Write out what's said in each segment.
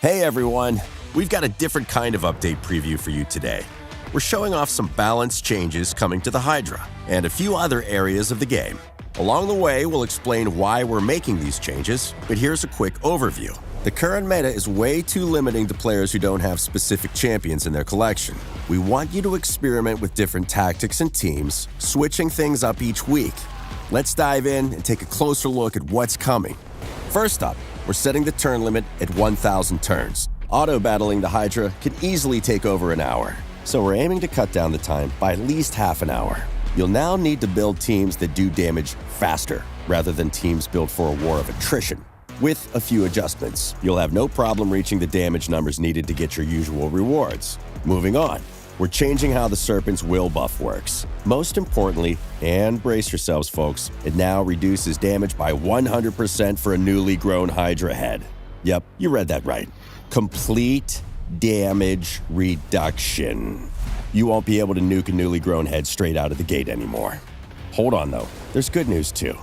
Hey everyone, we've got a different kind of update preview for you today. We're showing off some balance changes coming to the Hydra and a few other areas of the game. Along the way, we'll explain why we're making these changes, but here's a quick overview. The current meta is way too limiting to players who don't have specific champions in their collection. We want you to experiment with different tactics and teams, switching things up each week. Let's dive in and take a closer look at what's coming. First up, we're setting the turn limit at 1,000 turns. Auto-battling the Hydra can easily take over an hour, so we're aiming to cut down the time by at least half an hour. You'll now need to build teams that do damage faster, rather than teams built for a war of attrition. With a few adjustments, you'll have no problem reaching the damage numbers needed to get your usual rewards. Moving on, we're changing how the Serpent's Will buff works. Most importantly, and brace yourselves folks, it now reduces damage by 100% for a newly grown Hydra head. Yep, you read that right. Complete damage reduction. You won't be able to nuke a newly grown head straight out of the gate anymore. Hold on though, there's good news too.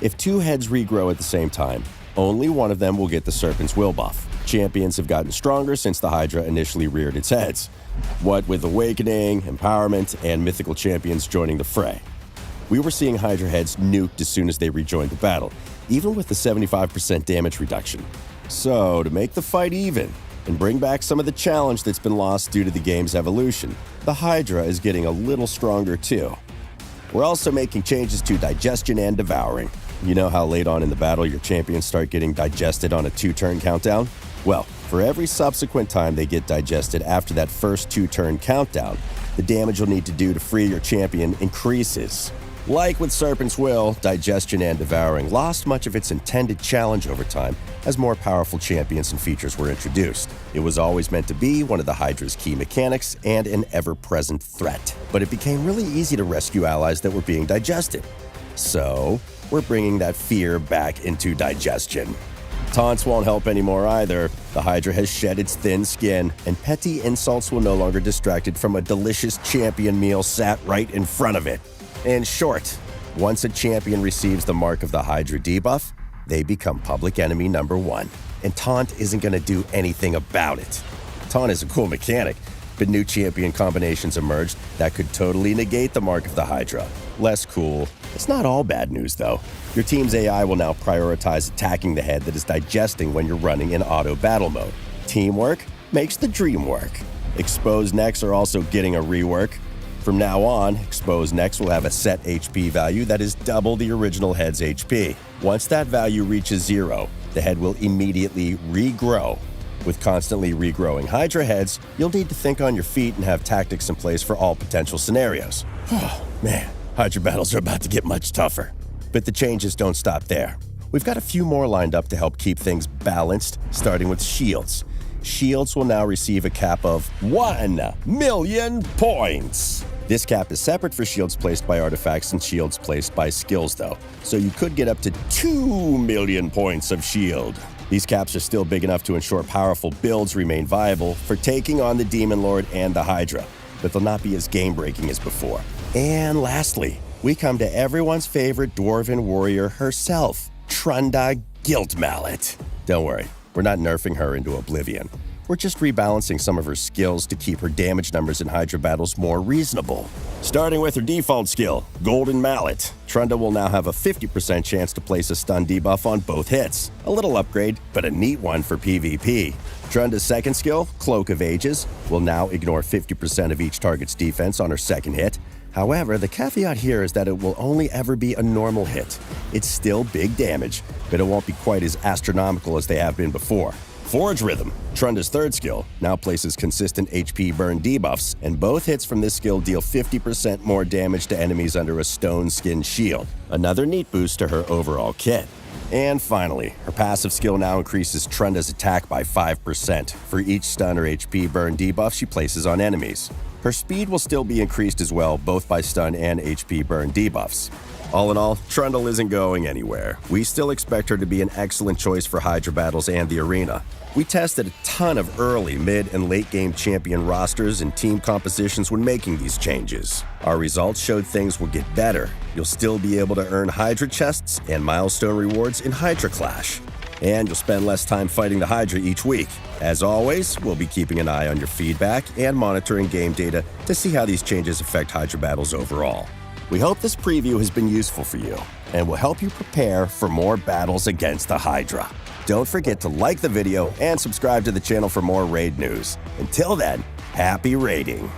If two heads regrow at the same time, only one of them will get the Serpent's Will buff. Champions have gotten stronger since the Hydra initially reared its heads. What with Awakening, Empowerment, and mythical champions joining the fray. We were seeing Hydra heads nuked as soon as they rejoined the battle, even with the 75% damage reduction. So, to make the fight even, and bring back some of the challenge that's been lost due to the game's evolution, the Hydra is getting a little stronger too. We're also making changes to digestion and devouring. You know how late on in the battle your champions start getting digested on a 2-turn countdown? Well, for every subsequent time they get digested after that first 2-turn countdown, the damage you'll need to do to free your champion increases. Like with Serpent's Will, digestion and devouring lost much of its intended challenge over time as more powerful champions and features were introduced. It was always meant to be one of the Hydra's key mechanics and an ever-present threat, but it became really easy to rescue allies that were being digested. So, we're bringing that fear back into digestion. Taunts won't help anymore either. The Hydra has shed its thin skin, and petty insults will no longer distract it from a delicious champion meal sat right in front of it. In short, once a champion receives the mark of the Hydra debuff, they become public enemy number 1, and Taunt isn't going to do anything about it. Taunt is a cool mechanic, but new champion combinations emerged that could totally negate the mark of the Hydra. Less cool. It's not all bad news, though. Your team's AI will now prioritize attacking the head that is digesting when you're running in auto battle mode. Teamwork makes the dream work. Exposed necks are also getting a rework. From now on, exposed necks will have a set HP value that is double the original head's HP. Once that value reaches 0, the head will immediately regrow. With constantly regrowing Hydra heads, you'll need to think on your feet and have tactics in place for all potential scenarios. Oh, man, Hydra battles are about to get much tougher. But the changes don't stop there. We've got a few more lined up to help keep things balanced, starting with shields. Shields will now receive a cap of 1,000,000 points. This cap is separate for shields placed by artifacts and shields placed by skills, though, so you could get up to 2,000,000 points of shield. These caps are still big enough to ensure powerful builds remain viable for taking on the Demon Lord and the Hydra, but they'll not be as game-breaking as before. And lastly, we come to everyone's favorite dwarven warrior herself, Trunda Guilt Mallet. Don't worry, we're not nerfing her into oblivion. We're just rebalancing some of her skills to keep her damage numbers in Hydra battles more reasonable. Starting with her default skill, Golden Mallet, Trunda will now have a 50% chance to place a stun debuff on both hits. A little upgrade, but a neat one for PvP. Trunda's second skill, Cloak of Ages, will now ignore 50% of each target's defense on her second hit. However, the caveat here is that it will only ever be a normal hit. It's still big damage, but it won't be quite as astronomical as they have been before. Forge Rhythm, Trunda's third skill, now places consistent HP burn debuffs, and both hits from this skill deal 50% more damage to enemies under a stone skin shield. Another neat boost to her overall kit. And finally, her passive skill now increases Trunda's attack by 5% for each stun or HP burn debuff she places on enemies. Her speed will still be increased as well, both by stun and HP burn debuffs. All in all, Trundle isn't going anywhere. We still expect her to be an excellent choice for Hydra battles and the arena. We tested a ton of early, mid, and late-game champion rosters and team compositions when making these changes. Our results showed things will get better. You'll still be able to earn Hydra chests and milestone rewards in Hydra Clash. And you'll spend less time fighting the Hydra each week. As always, we'll be keeping an eye on your feedback and monitoring game data to see how these changes affect Hydra battles overall. We hope this preview has been useful for you and will help you prepare for more battles against the Hydra. Don't forget to like the video and subscribe to the channel for more raid news. Until then, happy raiding!